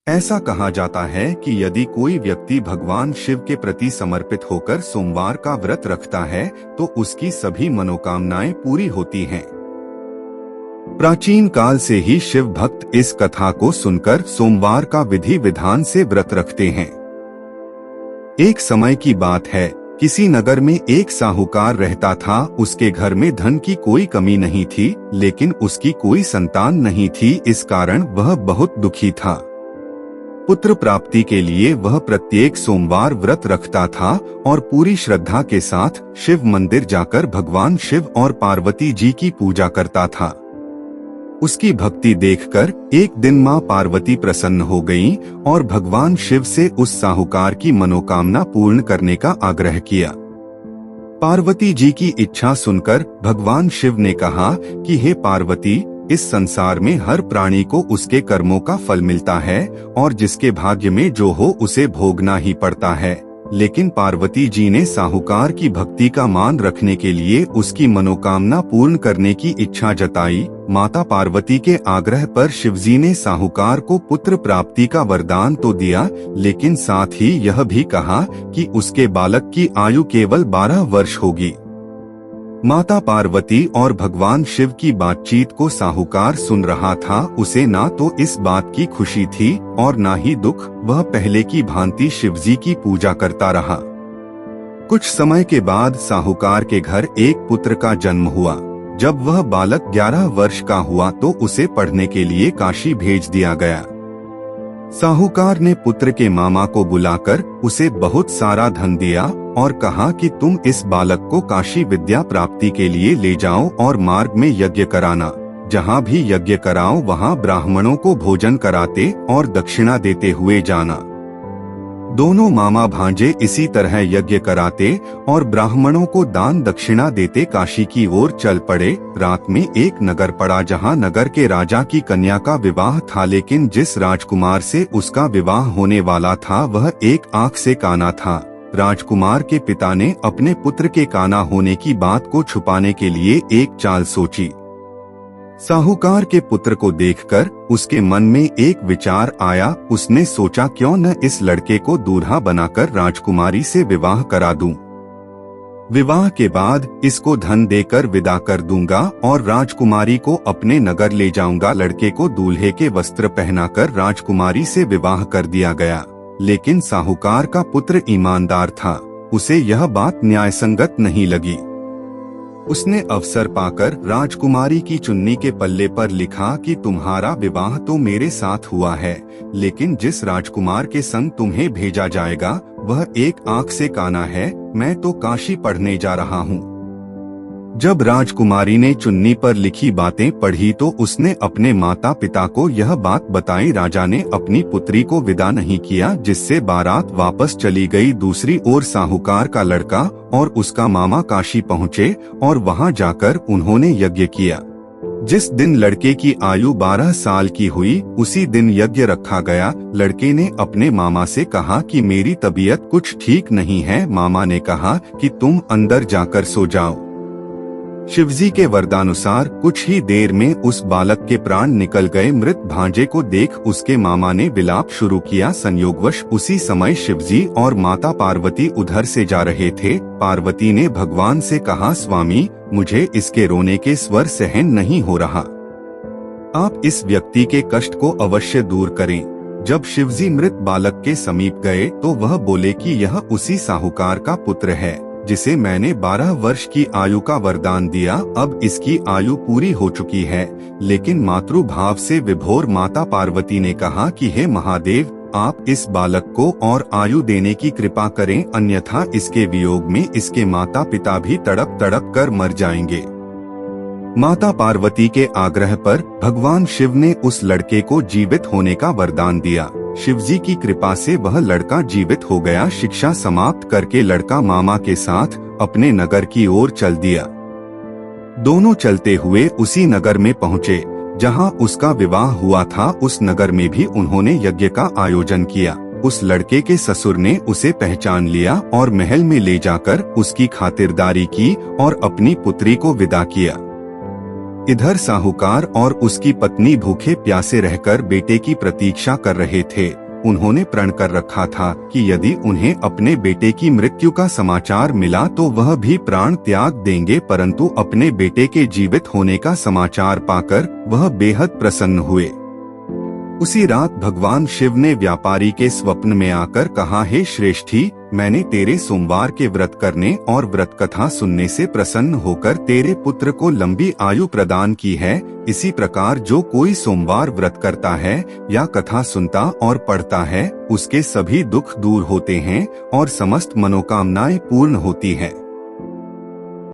ऐसा कहा जाता है कि यदि कोई व्यक्ति भगवान शिव के प्रति समर्पित होकर सोमवार का व्रत रखता है तो उसकी सभी मनोकामनाएं पूरी होती हैं। प्राचीन काल से ही शिव भक्त इस कथा को सुनकर सोमवार का विधि विधान से व्रत रखते हैं। एक समय की बात है, किसी नगर में एक साहूकार रहता था। उसके घर में धन की कोई कमी नहीं थी, लेकिन उसकी कोई संतान नहीं थी। इस कारण वह बहुत दुखी था। पुत्र प्राप्ति के लिए वह प्रत्येक सोमवार व्रत रखता था और पूरी श्रद्धा के साथ शिव मंदिर जाकर भगवान शिव और पार्वती जी की पूजा करता था। उसकी भक्ति देखकर एक दिन मां पार्वती प्रसन्न हो गईं और भगवान शिव से उस साहूकार की मनोकामना पूर्ण करने का आग्रह किया। पार्वती जी की इच्छा सुनकर भगवान शिव ने कहा कि हे पार्वती, इस संसार में हर प्राणी को उसके कर्मों का फल मिलता है और जिसके भाग्य में जो हो उसे भोगना ही पड़ता है। लेकिन पार्वती जी ने साहूकार की भक्ति का मान रखने के लिए उसकी मनोकामना पूर्ण करने की इच्छा जताई। माता पार्वती के आग्रह पर शिवजी ने साहूकार को पुत्र प्राप्ति का वरदान तो दिया, लेकिन साथ ही यह भी कहा कि उसके बालक की आयु केवल 12 वर्ष होगी। माता पार्वती और भगवान शिव की बातचीत को साहूकार सुन रहा था। उसे ना तो इस बात की खुशी थी और ना ही दुख। वह पहले की भांति शिवजी की पूजा करता रहा। कुछ समय के बाद साहूकार के घर एक पुत्र का जन्म हुआ। जब वह बालक 11 वर्ष का हुआ तो उसे पढ़ने के लिए काशी भेज दिया गया। साहूकार ने पुत्र के मामा को बुलाकर उसे बहुत सारा धन दिया और कहा कि तुम इस बालक को काशी विद्या प्राप्ति के लिए ले जाओ और मार्ग में यज्ञ कराना। जहाँ भी यज्ञ कराओ वहाँ ब्राह्मणों को भोजन कराते और दक्षिणा देते हुए जाना। दोनों मामा भांजे इसी तरह यज्ञ कराते और ब्राह्मणों को दान दक्षिणा देते काशी की ओर चल पड़े। रात में एक नगर पड़ा जहां नगर के राजा की कन्या का विवाह था, लेकिन जिस राजकुमार से उसका विवाह होने वाला था वह एक आंख से काना था। राजकुमार के पिता ने अपने पुत्र के काना होने की बात को छुपाने के लिए एक चाल सोची। साहूकार के पुत्र को देखकर उसके मन में एक विचार आया। उसने सोचा क्यों न इस लड़के को दूल्हा बनाकर राजकुमारी से विवाह करा दूं। विवाह के बाद इसको धन देकर विदा कर दूंगा और राजकुमारी को अपने नगर ले जाऊंगा। लड़के को दूल्हे के वस्त्र पहनाकर राजकुमारी से विवाह कर दिया गया। लेकिन साहूकार का पुत्र ईमानदार था। उसे यह बात न्यायसंगत नहीं लगी। उसने अवसर पाकर राजकुमारी की चुन्नी के पल्ले पर लिखा कि तुम्हारा विवाह तो मेरे साथ हुआ है, लेकिन जिस राजकुमार के संग तुम्हें भेजा जाएगा वह एक आंख से काना है। मैं तो काशी पढ़ने जा रहा हूँ। जब राजकुमारी ने चुन्नी पर लिखी बातें पढ़ी तो उसने अपने माता पिता को यह बात बताई। राजा ने अपनी पुत्री को विदा नहीं किया, जिससे बारात वापस चली गई। दूसरी ओर साहूकार का लड़का और उसका मामा काशी पहुँचे और वहाँ जाकर उन्होंने यज्ञ किया। जिस दिन लड़के की आयु 12 साल की हुई उसी दिन यज्ञ रखा गया। लड़के ने अपने मामा से कहा कि मेरी तबीयत कुछ ठीक नहीं है। मामा ने कहा कि तुम अंदर जाकर सो जाओ। शिवजी के वरदानुसार कुछ ही देर में उस बालक के प्राण निकल गए। मृत भांजे को देख उसके मामा ने विलाप शुरू किया। संयोगवश उसी समय शिवजी और माता पार्वती उधर से जा रहे थे। पार्वती ने भगवान से कहा, स्वामी, मुझे इसके रोने के स्वर सहन नहीं हो रहा। आप इस व्यक्ति के कष्ट को अवश्य दूर करें। जब शिवजी मृत बालक के समीप गए तो वह बोले कि यह उसी साहूकार का पुत्र है जिसे मैंने 12 वर्ष की आयु का वरदान दिया। अब इसकी आयु पूरी हो चुकी है। लेकिन मातृभाव से विभोर माता पार्वती ने कहा कि हे महादेव, आप इस बालक को और आयु देने की कृपा करें, अन्यथा इसके वियोग में इसके माता पिता भी तड़प तड़प कर मर जाएंगे। माता पार्वती के आग्रह पर भगवान शिव ने उस लड़के को जीवित होने का वरदान दिया। शिवजी की कृपा से वह लड़का जीवित हो गया। शिक्षा समाप्त करके लड़का मामा के साथ अपने नगर की ओर चल दिया। दोनों चलते हुए उसी नगर में पहुँचे जहाँ उसका विवाह हुआ था। उस नगर में भी उन्होंने यज्ञ का आयोजन किया। उस लड़के के ससुर ने उसे पहचान लिया और महल में ले जाकर उसकी खातिरदारी की और अपनी पुत्री को विदा किया। इधर साहूकार और उसकी पत्नी भूखे प्यासे रहकर बेटे की प्रतीक्षा कर रहे थे। उन्होंने प्रण कर रखा था कि यदि उन्हें अपने बेटे की मृत्यु का समाचार मिला तो वह भी प्राण त्याग देंगे, परंतु अपने बेटे के जीवित होने का समाचार पाकर वह बेहद प्रसन्न हुए। उसी रात भगवान शिव ने व्यापारी के स्वप्न में आकर कहा, हे श्रेष्ठी, मैंने तेरे सोमवार के व्रत करने और व्रत कथा सुनने से प्रसन्न होकर तेरे पुत्र को लंबी आयु प्रदान की है। इसी प्रकार जो कोई सोमवार व्रत करता है या कथा सुनता और पढ़ता है, उसके सभी दुख दूर होते हैं और समस्त मनोकामनाएं पूर्ण होती हैं।